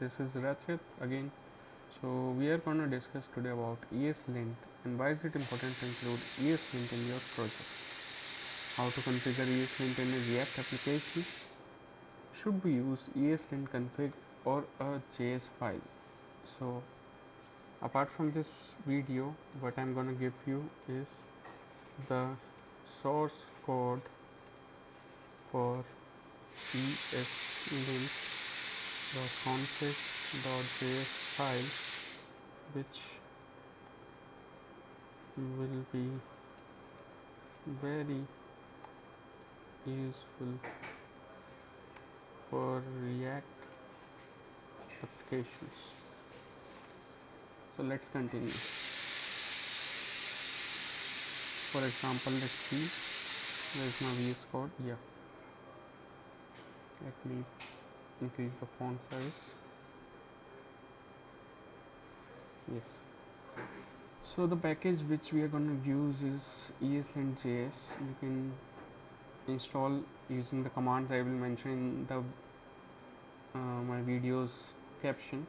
this is Rachit again. So we are going to discuss today about ESLint and why is it important to include ESLint in your project. How to configure ESLint in a React application. Should we use ESLint config or a JS file? So apart from this video, what I'm going to give you is the source code for ESLint.config.js file, which will be very useful for React applications. So let's continue. For example, let's see, where's my VS Code? Yeah, let me increase the font size. Yes. So the package which we are going to use is ESLint.js. You can install using the commands I will mention in the my video's caption.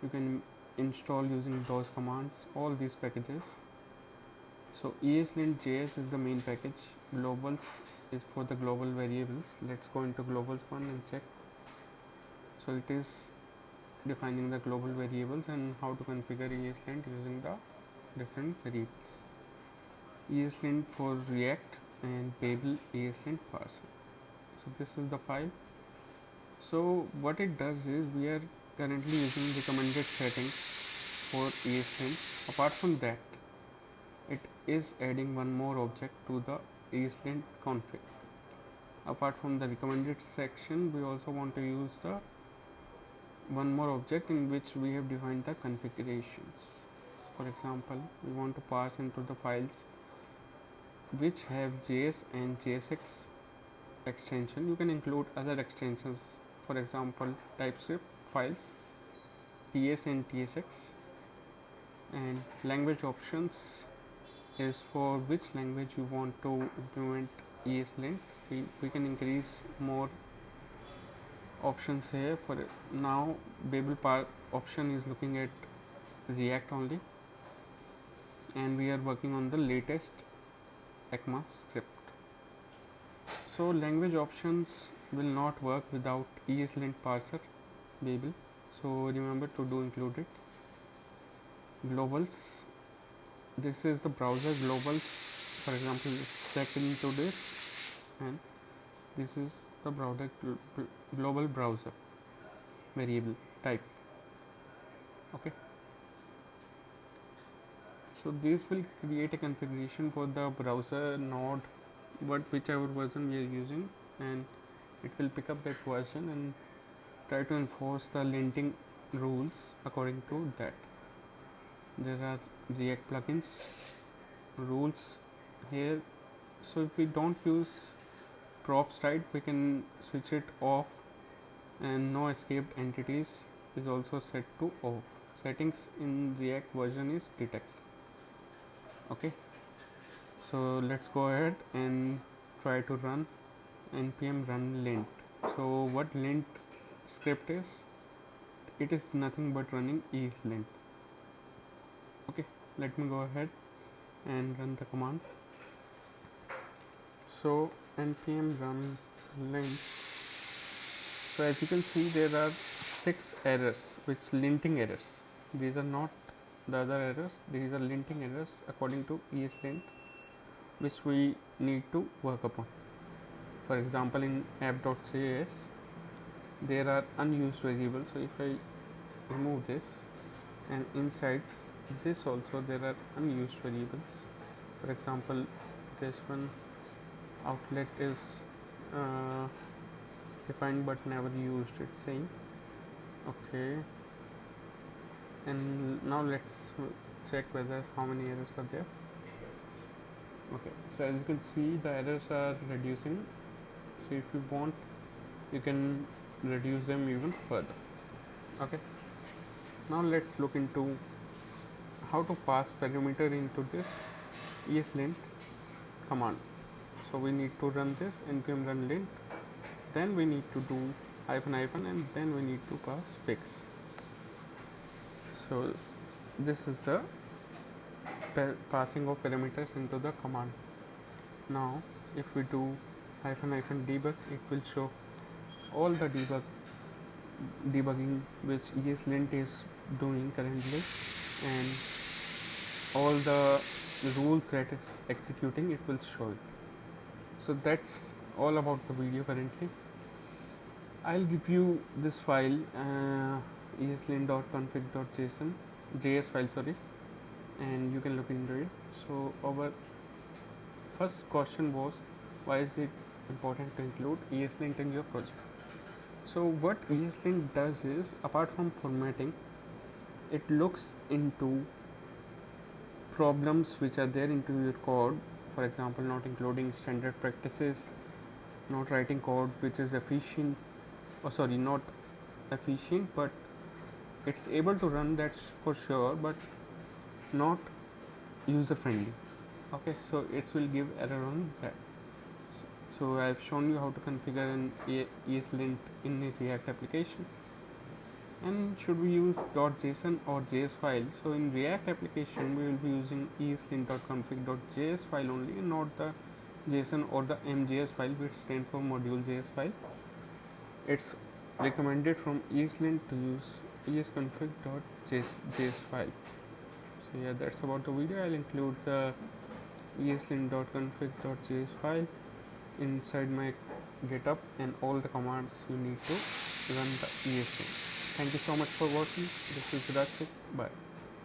You can install using those commands all these packages. So ESLint.js is the main package. Globals is for the global variables. Let's go into globals one and check. So it is defining the global variables and how to configure ESLint using the different variables. ESLint for React and Babel ESLint parser. So this is the file. So what it does is we are currently using recommended settings for ESLint. Apart from that, it is adding one more object to the ESLint config. Apart from the recommended section, we also want to use the one more object in which we have defined the configurations. For example, we want to pass into the files which have JS and JSX extension. You can include other extensions, for example TypeScript files, TS and TSX, and language options is for which language you want to implement ESLint. We can increase more options here. For now, Babel option is looking at React only, and we are working on the latest ECMA script. So language options will not work without ESLint parser Babel, so remember to do include it. Globals, this is the browser globals. For example, check into this, and this is the browser global browser variable type. Okay, so this will create a configuration for the browser node, whichever version we are using, and it will pick up that version and try to enforce the linting rules according to that. There are React plugins rules here, so if we don't use props right, we can switch it off, and no escaped entities is also set to off. Settings in React version is detect. Okay, so let's go ahead and try to run npm run lint. So what lint script is? It is nothing but running ESLint. Okay, let me go ahead and run the command. So npm run lint. So as you can see, there are 6 errors, which linting errors. These are not the other errors, these are linting errors according to ESLint, which we need to work upon. For example, in app.js there are unused variables. So if I remove this, and inside this also there are unused variables. For example, this one outlet is defined but never used, it's saying. Okay, and now let's check whether how many errors are there. Okay, so as you can see, the errors are reducing. So if you want, you can reduce them even further. Okay, now let's look into how to pass parameter into this ESLint command. So we need to run this npm run lint, then we need to do hyphen hyphen, and then we need to pass fix. So this is the passing of parameters into the command. Now if we do hyphen hyphen debug, it will show all the debugging which ESLint is doing currently, and all the rules that it's executing, it will show it. So that's all about the video currently. I'll give you this file, eslint.config.json js file, sorry, and you can look into it. So our first question was, why is it important to include ESLint in your project? So what ESLint does is, apart from formatting, it looks into problems which are there into your code. For example, not including standard practices, not writing code which is efficient, or sorry, not efficient, but it's able to run, that's for sure, but not user friendly. Okay, so it will give error on that. So I've shown you how to configure an ESLint in a React application. And should we use .json or .js file? So in React application we will be using eslint.config.js file only, and not the JSON or the mjs file, which stand for module.js file. It's recommended from ESLint to use esconfig.js file. So yeah, that's about the video. I'll include the eslint.config.js file inside my GitHub and all the commands you need to run the ESLint. Thank you so much for watching. This is Rashik. Bye.